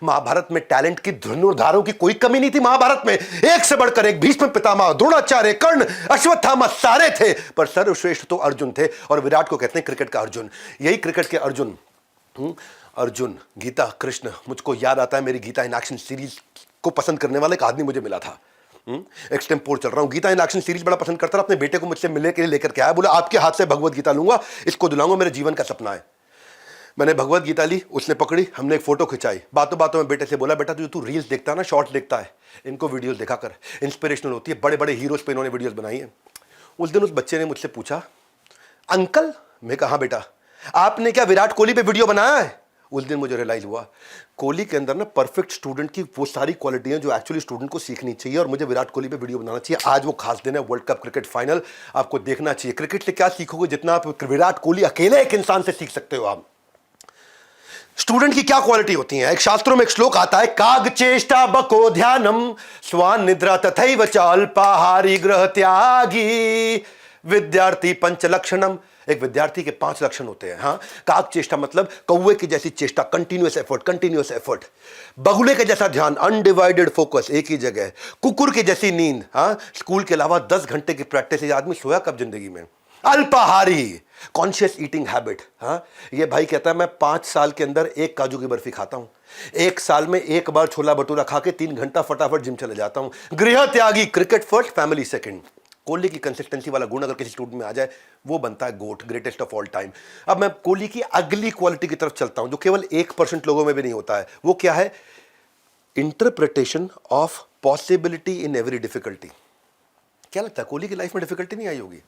महाभारत में टैलेंट की धनुर्धारों की कोई कमी नहीं थी। महाभारत में एक से बढ़कर एक, भीष्म पितामह, द्रोणाचार्य, कर्ण, अश्वत्थामा सारे थे, पर सर्वश्रेष्ठ तो अर्जुन थे। और विराट को कहते हैं क्रिकेट का अर्जुन। यही क्रिकेट के अर्जुन अर्जुन, गीता, कृष्ण। मुझको याद आता है मेरी गीता इन एक्शन सीरीज को पसंद करने वाला एक आदमी मुझे मिला था। एक्सटेम्पोर चल रहा हूं, गीता इन एक्शन सीरीज बड़ा पसंद करता था। अपने बेटे को मुझसे मिलने के लिए लेकर के आया, बोला आपके हाथ से भगवत गीता लूंगा, इसको दिलाऊंगा, मेरे जीवन का सपना है। मैंने भगवत गीता ली, उसने पकड़ी, हमने एक फोटो खिंचाई। बातों बातों में बेटे से बोला, बेटा तू रील्स देखता है ना, शॉर्ट्स देखता है, इनको वीडियोस देखा कर, इंस्पिरेशनल होती है, बड़े बड़े हीरोज पे इन्होंने वीडियोस बनाई है। उस दिन उस बच्चे ने मुझसे पूछा, अंकल। मैं कहा, बेटा आपने क्या विराट कोहली पे वीडियो बनाया है? उस दिन मुझे रियलाइज हुआ कोहली के अंदर ना परफेक्ट स्टूडेंट की वो सारी क्वालिटियां जो एक्चुअली स्टूडेंट को सीखनी चाहिए, और मुझे विराट कोहली पे वीडियो बनाना चाहिए। आज वो खास दिन है, वर्ल्ड कप क्रिकेट फाइनल, आपको देखना चाहिए। क्रिकेट से क्या सीखोगे? जितना आप विराट कोहली अकेले एक इंसान से सीख सकते हो। आप स्टूडेंट की क्या क्वालिटी होती है? एक शास्त्रों में एक श्लोक आता है, काग चेष्टा बको ध्यानम स्वान निद्रा तथैव च अल्पाहारी ग्रह त्यागी विद्यार्थी पंच लक्षणम। एक विद्यार्थी के 5 लक्षण होते हैं। हाँ, काग चेष्टा मतलब कौवे की जैसी चेष्टा, कंटिन्यूअस एफर्ट, कंटिन्यूअस एफर्ट। बगुले के जैसा ध्यान, अनडिवाइडेड फोकस, एक ही जगह। कुकुर की जैसी नींद, हाँ, स्कूल के अलावा 10 घंटे की प्रैक्टिस। ये आदमी सोया कब जिंदगी में? अल्पाहारी, कॉन्शियस ईटिंग हैबिट। हाँ, ये भाई कहता है मैं 5 साल के अंदर एक काजू की बर्फी खाता हूं, 1 साल में 1 बार छोला भटूरा खा के 3 घंटा फटाफट जिम चले जाता हूं। गृह त्यागी, cricket first, family second. Kohli की कंसिस्टेंसी वाला गुण अगर किसी स्टूडेंट में आ जाए, वो बनता है गोट, ग्रेटेस्ट ऑफ ऑल टाइम। अब मैं कोहली की अगली क्वालिटी की तरफ चलता हूं, जो केवल 1% लोगों में भी नहीं होता है। वो क्या है? Interpretation of possibility in every difficulty. क्या लगता है कोहली की लाइफ में डिफिकल्टी नहीं आई होगी?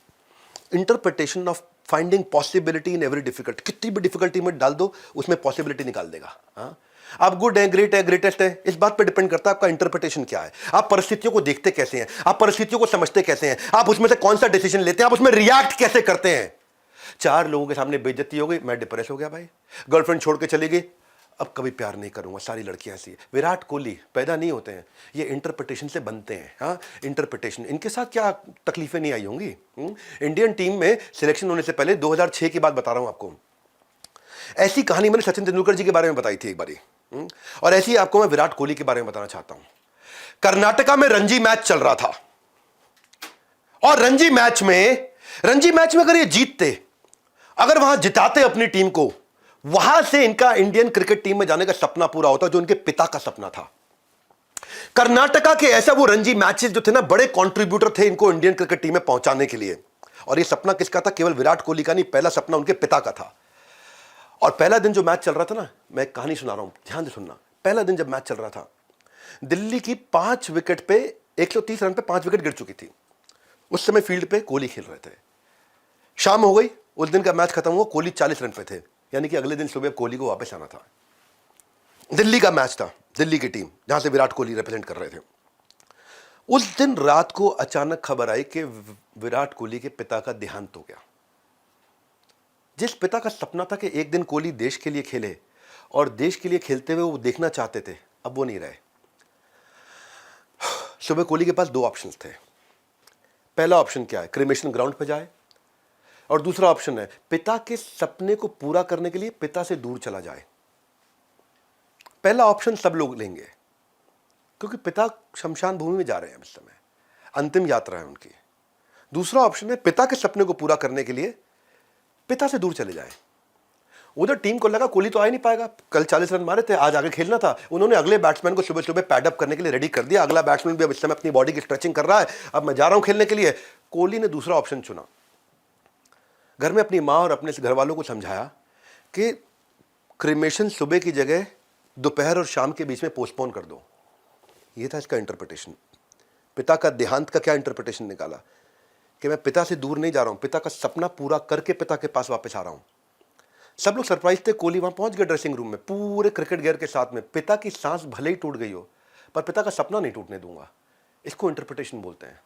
Interpretation of finding possibility in every difficulty. कितनी भी डिफिकल्टी में डाल दो, उसमें पॉसिबिलिटी निकाल देगा। हाँ, आप गुड है, ग्रेट है, ग्रेटेस्ट है, इस बात पर डिपेंड करता है आपका इंटरप्रिटेशन क्या है। आप परिस्थितियों को देखते कैसे हैं, आप परिस्थितियों को समझते कैसे हैं, आप उसमें से कौन सा डिसीजन लेते हैं, आप उसमें रिएक्ट कैसे करते हैं। 4 लोगों के सामने बेइज्जती हो गई, मैं डिप्रेस हो गया भाई, गर्लफ्रेंड छोड़ के चली गई, अब कभी प्यार नहीं करूंगा, सारी लड़कियां ऐसी है। विराट कोहली पैदा नहीं होते हैं, ये इंटरप्रिटेशन से बनते हैं। हाँ, इंटरप्रिटेशन। इनके साथ क्या तकलीफें नहीं आई होंगी? इंडियन टीम में सिलेक्शन होने से पहले 2006 की बात बता रहा हूं आपको। ऐसी कहानी मैंने सचिन तेंदुलकर जी के बारे में बताई थी एक बारी, और ऐसी आपको मैं विराट कोहली के बारे में बताना चाहता हूं। कर्नाटका में रणजी मैच चल रहा था, और रणजी मैच में अगर ये जीतते, अगर वहां जिताते अपनी टीम को, वहां से इनका इंडियन क्रिकेट टीम में जाने का सपना पूरा होता, जो इनके पिता का सपना था। कर्नाटका के ऐसा वो रणजी मैचेस जो थे ना, बड़े कंट्रीब्यूटर थे इनको इंडियन क्रिकेट टीम में पहुंचाने के लिए। और ये सपना किसका था? केवल विराट कोहली का नहीं, पहला सपना उनके पिता का था। और पहला दिन जो मैच चल रहा था ना, मैं एक कहानी सुना रहा हूं, ध्यान से सुनना। पहला दिन जब मैच चल रहा था, दिल्ली की 5 विकेट पे 130 रन पे 5 विकेट गिर चुकी थी। उस समय फील्ड पे कोहली खेल रहे थे। शाम हो गई, उस दिन का मैच खत्म हुआ, कोहली 40 रन पे थे, यानी कि अगले दिन सुबह कोहली को वापस आना था। दिल्ली का मैच था, दिल्ली की टीम जहां से विराट कोहली रिप्रेजेंट कर रहे थे। उस दिन रात को अचानक खबर आई कि विराट कोहली के पिता का देहांत हो गया। जिस पिता का सपना था कि एक दिन कोहली देश के लिए खेले, और देश के लिए खेलते हुए वो देखना चाहते थे, अब वो नहीं रहे। सुबह कोहली के पास 2 ऑप्शंस थे। पहला ऑप्शन क्या है? क्रिमेशन ग्राउंड पे जाए, और दूसरा ऑप्शन है पिता के सपने को पूरा करने के लिए पिता से दूर चला जाए। पहला ऑप्शन सब लोग लेंगे, क्योंकि पिता शमशान भूमि में जा रहे हैं इस समय, अंतिम यात्रा है उनकी। दूसरा ऑप्शन है पिता के सपने को पूरा करने के लिए पिता से दूर चले जाए। उधर टीम को लगा कोहली तो आ ही नहीं पाएगा, कल 40 रन मारे थे, आज आगे खेलना था। उन्होंने अगले बैट्समैन को सुबह सुबह पैडअप करने के लिए रेडी कर दिया। अगला बैट्समैन भी अब इस समय अपनी बॉडी की स्ट्रेचिंग कर रहा है, अब मैं जा रहा हूं खेलने के लिए। कोहली ने दूसरा ऑप्शन चुना। घर में अपनी मां और अपने घर वालों को समझाया कि क्रिमेशन सुबह की जगह दोपहर और शाम के बीच में पोस्टपोन कर दो। ये था इसका इंटरप्रिटेशन। पिता का देहांत का क्या इंटरप्रिटेशन निकाला कि मैं पिता से दूर नहीं जा रहा हूं, पिता का सपना पूरा करके पिता के पास वापस आ रहा हूं। सब लोग सरप्राइज थे। कोहली वहां पहुंच गए ड्रेसिंग रूम में पूरे क्रिकेट गियर के साथ में। पिता की सांस भले ही टूट गई हो, पर पिता का सपना नहीं टूटने दूंगा। इसको इंटरप्रिटेशन बोलते हैं।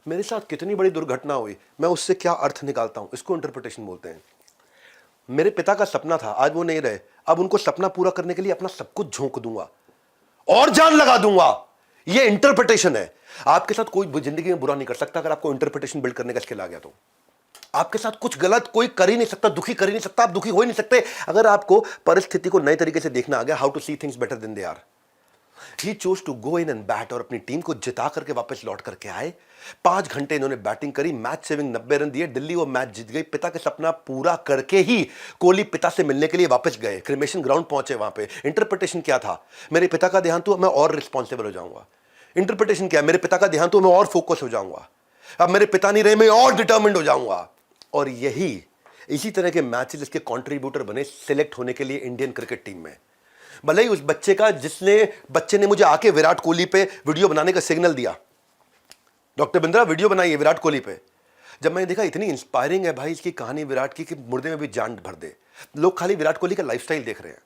मेरे साथ कितनी बड़ी दुर्घटना हुई, मैं उससे क्या अर्थ निकालता हूं, इसको इंटरप्रिटेशन बोलते हैं। मेरे पिता का सपना था, आज वो नहीं रहे, अब उनको सपना पूरा करने के लिए अपना सब कुछ झोंक दूंगा और जान लगा दूंगा। ये इंटरप्रिटेशन है। आपके साथ कोई जिंदगी में बुरा नहीं कर सकता अगर आपको इंटरप्रिटेशन बिल्ड करने का स्किल आ गया तो। आपके साथ कुछ गलत कोई कर ही नहीं सकता, दुखी कर ही नहीं सकता, आप दुखी हो ही नहीं सकते अगर आपको परिस्थिति को नए तरीके से देखना आ गया। How to see things better than they are. He chose to go in and bat और अपनी टीम को जिता करके वापस लौट करके आए। 5 घंटे इन्होंने बैटिंग करी, मैच सेविंग 90 रन दिए, दिल्ली वो मैच जीत गई। पिता का सपना पूरा करके ही कोहली पिता से मिलने के लिए वापस गए, क्रिमेशन ग्राउंड पहुंचे। वहां पे इंटरप्रिटेशन क्या था? मेरे पिता का देहांत हुआ, मैं और रिस्पॉन्सिबल हो जाऊंगा। इंटरप्रिटेशन क्या है? मेरे पिता का देहांत हुआ, मैं और फोकस हो जाऊंगा। अब मेरे पिता नहीं रहे, मैं और डिटर्मिन्ड हो जाऊंगा। और इसी तरह के मैचेस इसके कंट्रीब्यूटर बने सिलेक्ट होने के लिए इंडियन क्रिकेट टीम में। भले ही उस बच्चे ने मुझे आके विराट कोहली पे वीडियो बनाने का सिग्नल दिया, डॉक्टर बिंद्रा वीडियो बनाइए विराट कोहली पे। जब मैंने देखा इतनी इंस्पायरिंग है भाई इसकी कहानी विराट की कि मुर्दे में भी जान भर दे। लोग खाली विराट कोहली का लाइफस्टाइल देख रहे हैं।